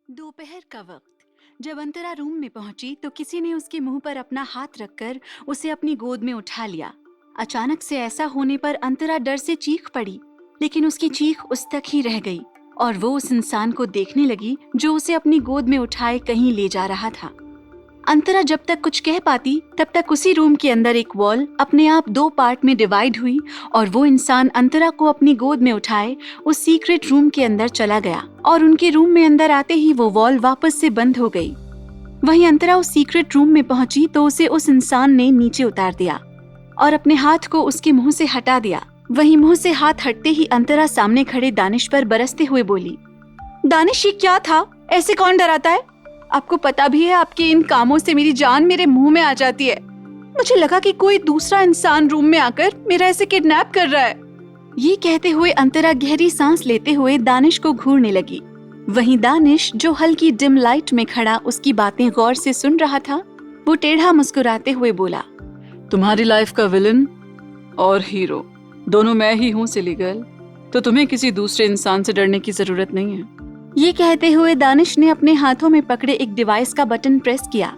दोपहर का वक्त जब अंतरा रूम में पहुंची तो किसी ने उसके मुंह पर अपना हाथ रखकर उसे अपनी गोद में उठा लिया। अचानक से ऐसा होने पर अंतरा डर से चीख पड़ी, लेकिन उसकी चीख उस तक ही रह गई और वो उस इंसान को देखने लगी जो उसे अपनी गोद में उठाए कहीं ले जा रहा था। अंतरा जब तक कुछ कह पाती तब तक उसी रूम के अंदर एक वॉल अपने आप दो पार्ट में डिवाइड हुई और वो इंसान अंतरा को अपनी गोद में उठाए उस सीक्रेट रूम के अंदर चला गया और उनके रूम में अंदर आते ही वो वॉल वापस से बंद हो गई। वहीं अंतरा उस सीक्रेट रूम में पहुंची तो उसे उस इंसान ने नीचे उतार दिया और अपने हाथ को उसके मुंह से हटा दिया। वहीं मुंह से हाथ हटते ही अंतरा सामने खड़े दानिश पर बरसते हुए बोली, दानिश ये क्या था? ऐसे कौन डराता है? आपको पता भी है आपके इन कामों से मेरी जान मेरे मुंह में आ जाती है। मुझे लगा कि कोई दूसरा इंसान रूम में आकर मेरा ऐसे किडनैप कर रहा है। ये कहते हुए अंतरा गहरी सांस लेते हुए दानिश को घूरने लगी। वहीं दानिश जो हल्की डिम लाइट में खड़ा उसकी बातें गौर से सुन रहा था, वो टेढ़ा मुस्कुराते हुए बोला, तुम्हारी लाइफ का विलन और हीरो दोनों मैं ही हूँ सिली गर्ल, तो तुम्हें किसी दूसरे इंसान से डरने की जरूरत नहीं है। ये कहते हुए दानिश ने अपने हाथों में पकड़े एक डिवाइस का बटन प्रेस किया।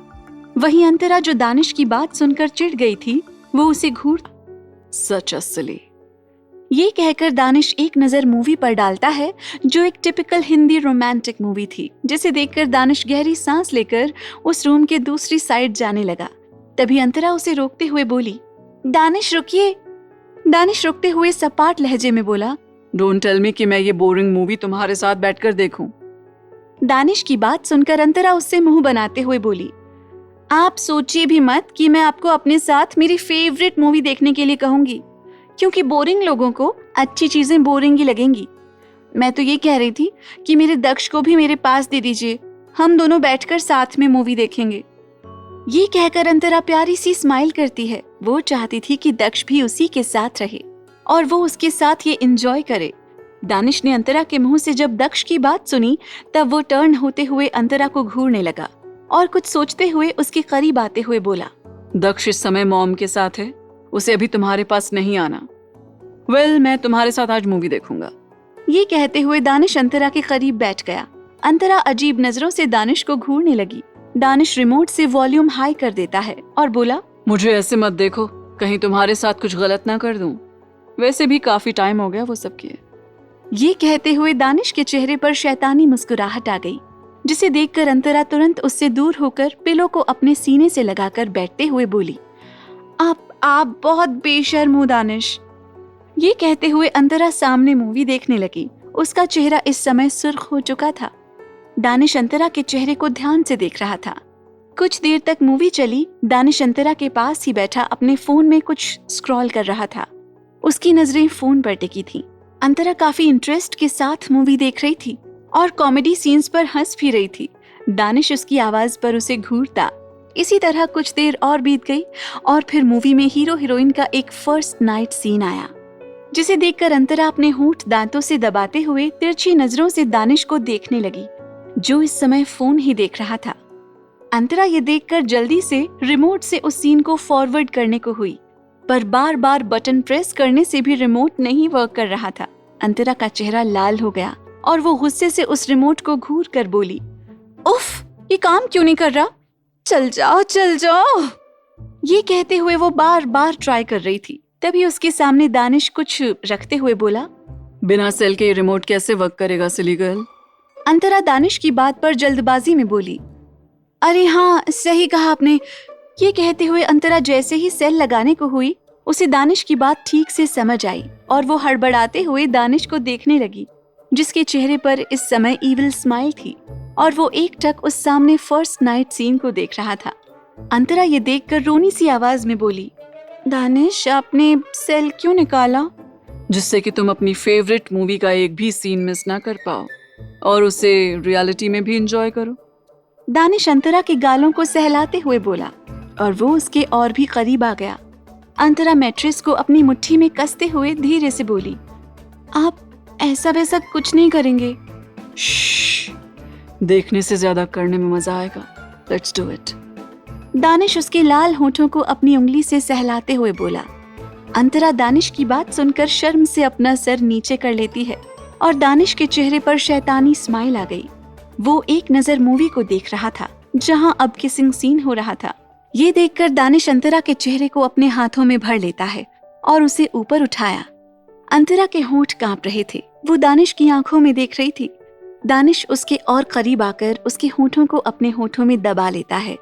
वहीं अंतरा जो दानिश की बात सुनकर चिढ़ गई थी, वो उसे घूर सच असली। ये कहकर दानिश एक नजर मूवी पर डालता है जो एक टिपिकल हिंदी रोमांटिक मूवी थी, जिसे देखकर दानिश गहरी सांस लेकर उस रूम के दूसरी साइड जाने लगा। तभी अंतरा उसे रोकते हुए बोली, दानिश रुकिए। दानिश रुकते हुए सपाट लहजे में बोला, डोंट टेल मी कि मैं ये बोरिंग मूवी तुम्हारे साथ बैठकर देखूं। दानिश की बात सुनकर अंतरा उससे मुंह बनाते हुए बोली, आप सोचिए भी मत कि मैं आपको अपने साथ मेरी फेवरेट मूवी देखने के लिए कहूंगी, क्योंकि बोरिंग लोगों को अच्छी चीजें बोरिंग ही लगेंगी। मैं तो ये कह रही थी कि मेरे दक्ष को भी मेरे पास दे दीजिए, हम दोनों बैठकर साथ में मूवी देखेंगे। ये कहकर अंतरा प्यारी सी स्माइल करती है। वो चाहती थी कि दक्ष भी उसी के साथ रहे और वो उसके साथ ये एंजॉय करे। दानिश ने अंतरा के मुंह से जब दक्ष की बात सुनी तब वो टर्न होते हुए अंतरा को घूरने लगा और कुछ सोचते हुए उसके करीब आते हुए बोला, दक्ष इस समय मॉम के साथ है, उसे अभी तुम्हारे पास नहीं आना। वेल, मैं तुम्हारे साथ आज मूवी देखूंगा। ये कहते हुए दानिश अंतरा के करीब बैठ गया। अंतरा अजीब नजरों से दानिश को घूरने लगी। दानिश रिमोट से वॉल्यूम हाई कर देता है और बोला, मुझे ऐसे मत देखो, कहीं तुम्हारे साथ कुछ गलत ना कर दूं। वैसे भी काफी टाइम हो गया वो सब किए। ये कहते हुए दानिश के चेहरे पर शैतानी मुस्कुराहट आ गई, जिसे देखकर अंतरा तुरंत उससे दूर होकर पिलो को अपने सीने से लगाकर बैठते हुए बोली, आप बहुत बेशर्म हो दानिश। ये कहते हुए अंतरा सामने मूवी देखने लगी। उसका चेहरा इस समय सुर्ख हो चुका था। दानिश अंतरा के चेहरे को ध्यान से देख रहा था। कुछ देर तक मूवी चली। दानिश अंतरा के पास ही बैठा अपने फोन में कुछ स्क्रॉल कर रहा था। उसकी नजरें फोन पर टिकी थी। अंतरा काफी इंटरेस्ट के साथ मूवी देख रही थी और कॉमेडी सीन्स पर हंस भी रही थी। दानिश उसकी आवाज पर उसे घूरता। इसी तरह कुछ देर और बीत गई और फिर मूवी में हीरो हीरोइन का एक फर्स्ट नाइट सीन आया, जिसे देखकर अंतरा अपने होंठ दांतों से दबाते हुए तिरछी नजरों से दानिश को देखने लगी, जो इस समय फोन ही देख रहा था। अंतरा ये देखकर जल्दी से रिमोट से उस सीन को फॉरवर्ड करने को हुई, पर बार बार बटन प्रेस करने से भी रिमोट नहीं वर्क कर रहा था। अंतरा का चेहरा लाल हो गया और वो गुस्से से उस रिमोट को घूर कर बोली, उफ, ये काम क्यों नहीं कर रहा? चल जाओ चल जाओ। ये कहते हुए वो बार बार ट्राई कर रही थी। तभी उसके सामने दानिश कुछ रखते हुए बोला, बिना सेल के रिमोट कैसे वर्क करेगा सिली गर्ल? अंतरा दानिश की बात पर जल्दबाजी में बोली, अरे हाँ, सही कहा आपने। ये कहते हुए अंतरा जैसे ही सेल लगाने को हुई, उसे दानिश की बात ठीक से समझ आई और वो हड़बड़ाते हुए दानिश को देखने लगी, जिसके चेहरे पर इस समय इविल स्माइल थी और वो एकटक उस सामने फर्स्ट नाइट सीन को देख रहा था। अंतरा ये देखकर रोनी सी आवाज में बोली, दानिश, आपने सेल क्यों निकाला? जिससे कि तुम अपनी फेवरेट मूवी का एक भी सीन मिस ना कर पाओ और उसे रियलिटी में भी एंजॉय करो। दानिश अंतरा के गालों को सहलाते हुए बोला और वो उसके और भी करीब आ गया। अंतरा मैट्रेस को अपनी मुट्ठी में कसते हुए धीरे से बोली, आप ऐसा वैसा कुछ नहीं करेंगे? श्श्श, देखने से ज्यादा करने में मजा आएगा। Let's do it. दानिश उसके लाल होठों को अपनी उंगली से सहलाते हुए बोला। अंतरा दानिश की बात सुनकर शर्म से अपना सर नीचे कर लेती है और दानिश के चेहरे पर शैतानी स्माइल आ गई। वो एक नजर मूवी को देख रहा था जहां अब किसिंग सीन हो रहा था। ये देखकर दानिश अंतरा के चेहरे को अपने हाथों में भर लेता है और उसे ऊपर उठाया। अंतरा के होंठ कांप रहे थे। वो दानिश की आंखों में देख रही थी। दानिश उसके और करीब आकर उसके होठों को अपने होठों में दबा लेता है।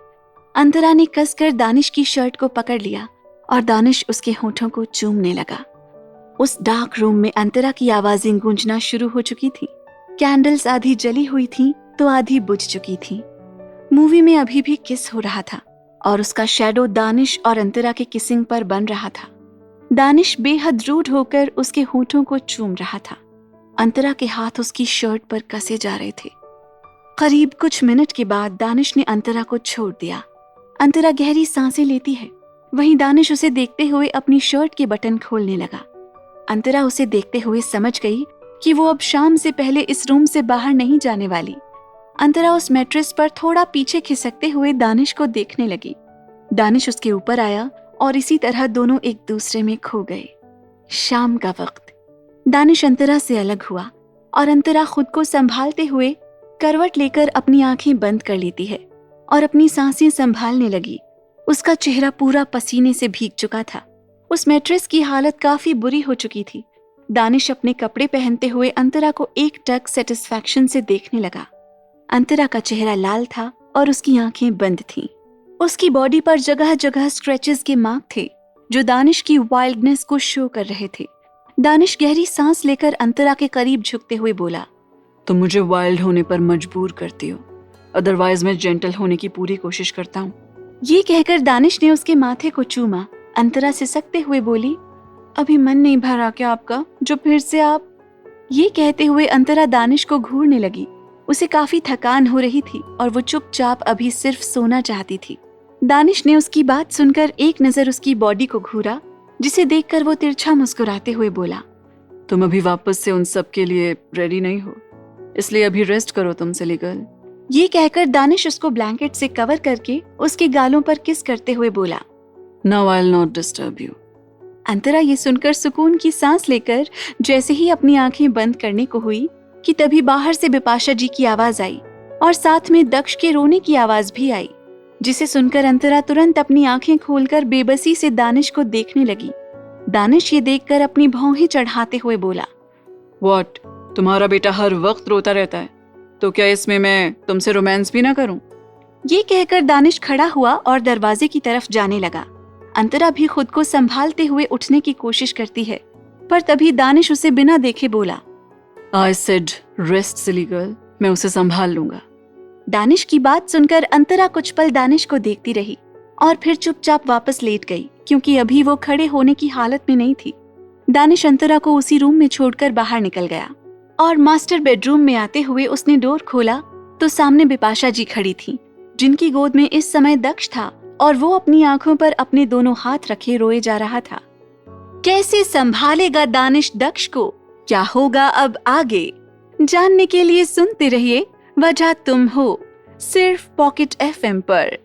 अंतरा ने कसकर दानिश की शर्ट को पकड़ लिया और दानिश उसके होठों को चूमने लगा। उस डार्क रूम में अंतरा की आवाजें गूंजना शुरू हो चुकी थी। कैंडल्स आधी जली हुई थी तो आधी बुझ चुकी थी। मूवी में अभी भी किस हो रहा था और उसका शैडो दानिश और अंतरा के किसिंग पर बन रहा था। दानिश बेहद रूड होकर उसके होठों को चूम रहा था। अंतरा के हाथ उसकी शर्ट पर कसे जा रहे थे। करीब कुछ मिनट के बाद दानिश ने अंतरा को छोड़ दिया। अंतरा गहरी सांसें लेती है। वहीं दानिश उसे देखते हुए अपनी शर्ट के बटन खोलने लगा। अंतरा उसे देखते हुए समझ गई कि वो अब शाम से पहले इस रूम से बाहर नहीं जाने वाली। अंतरा उस मैट्रेस पर थोड़ा पीछे खिसकते हुए दानिश को देखने लगी। दानिश उसके ऊपर आया और इसी तरह दोनों एक दूसरे में खो गए। शाम का वक्त। दानिश अंतरा से अलग हुआ और अंतरा खुद को संभालते हुए करवट लेकर अपनी आंखें बंद कर लेती है और अपनी सांसें संभालने लगी। उसका चेहरा पूरा पसीने से भीग चुका था। उस मैट्रेस की हालत काफी बुरी हो चुकी थी। दानिश अपने कपड़े पहनते हुए अंतरा को एक टक सेटिस्फैक्शन से देखने लगा। अंतरा का चेहरा लाल था और उसकी आंखें बंद थीं। उसकी बॉडी पर जगह जगह स्क्रैचेस के मार्क थे जो दानिश की वाइल्डनेस को शो कर रहे थे। दानिश गहरी सांस लेकर अंतरा के करीब झुकते हुए बोला, तुम मुझे वाइल्ड होने पर मजबूर करती हो, अदरवाइज मैं जेंटल होने की पूरी कोशिश करता हूँ। ये कहकर दानिश ने उसके माथे को चूमा। अंतरा सिसकते हुए बोली, अभी मन नहीं भरा क्या आपका, जो फिर से आप। ये कहते हुए अंतरा दानिश को घूरने लगी। उसे काफी थकान हो रही थी और वो चुपचाप अभी सिर्फ सोना चाहती थी। दानिश ने उसकी बात सुनकर एक नजर उसकी बॉडी को घूरा, जिसे देखकर वो तिरछा मुस्कुराते हुए बोला, तुम अभी वापस से उन सब के लिए रेडी नहीं हो, इसलिए अभी रेस्ट करो तुम सिली गर्ल। ये कहकर दानिश उसको ब्लैंकेट से कवर करके उसके गालों पर किस करते हुए बोला, now I will not disturb you. Antara ये सुनकर सुकून की सांस लेकर जैसे ही अपनी आंखें बंद करने को हुई कि तभी बाहर से बिपाशा जी की आवाज आई और साथ में दक्ष के रोने की आवाज भी आई, जिसे सुनकर अंतरा तुरंत अपनी आंखें खोलकर बेबसी से दानिश को देखने लगी। दानिश ये देखकर अपनी भौहें चढ़ाते हुए बोला, व्हाट, तुम्हारा बेटा हर वक्त रोता रहता है, तो क्या इसमें मैं तुमसे रोमांस भी ना करूं? ये कहकर दानिश खड़ा हुआ और दरवाजे की तरफ जाने लगा। अंतरा भी खुद को संभालते हुए उठने की कोशिश करती है, पर तभी दानिश उसे बिना देखे बोला, I said rest silly girl, मैं उसे संभाल लूंगा। दानिश की बात सुनकर अंतरा कुछ पल दानिश को देखती रही और फिर चुपचाप वापस लेट गई, क्योंकि अभी वो खड़े होने की हालत में नहीं थी। दानिश अंतरा को उसी रूम में छोड़कर बाहर निकल गया और मास्टर बेडरूम में आते हुए उसने डोर खोला तो सामने बिपाशा जी खड़ी थी, जिनकी गोद में इस समय दक्ष था और वो अपनी आंखों पर अपने दोनों हाथ रखे रोए जा रहा था। कैसे संभालेगा दानिश दक्ष को? क्या होगा अब आगे? जानने के लिए सुनते रहिए वजह तुम हो, सिर्फ पॉकेट FM पर।